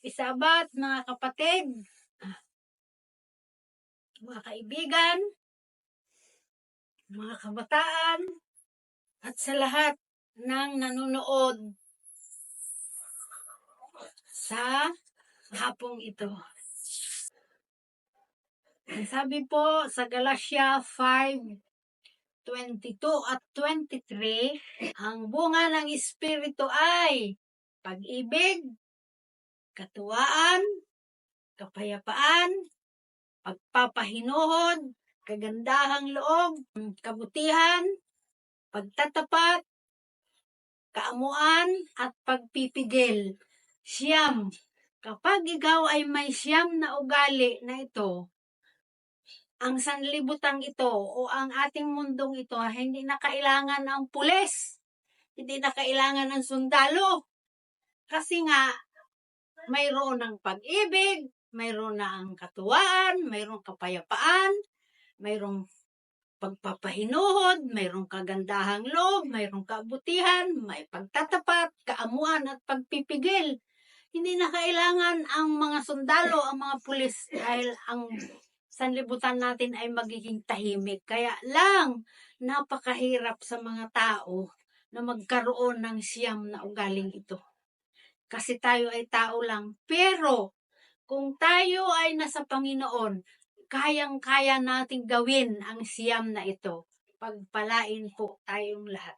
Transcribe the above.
Isabat, mga kapatid, mga kaibigan, mga kabataan, at sa lahat ng nanonood sa hapong ito. Ang sabi po sa Galatia 5:22 at 23, ang bunga ng Espiritu ay pag-ibig, katuwaan, kapayapaan, pagpapahinuhod, kagandahang loob, kabutihan, pagtatapat, kaamuan, at pagpipigil. Siyam. Kapag ikaw ay may siyam na ugali na ito, ang sanlibutang ito o ang ating mundong ito, hindi na kailangan ng pulis, hindi na kailangan ng sundalo. Kasi nga, mayroon ng pag-ibig, mayroon na ang katuwaan, mayroong kapayapaan, mayroong pagpapahinuhod, mayroong kagandahang loob, mayroong kabutihan, may pagtatapat, kaamuan at pagpipigil. Hindi na kailangan ang mga sundalo, ang mga pulis, dahil ang sanlibutan natin ay magiging tahimik. Kaya lang, napakahirap sa mga tao na magkaroon ng siyam na ugaling ito. Kasi tayo ay tao lang. Pero, kung tayo ay nasa Panginoon, kayang-kaya nating gawin ang siyam na ito. Pagpalain po tayong lahat.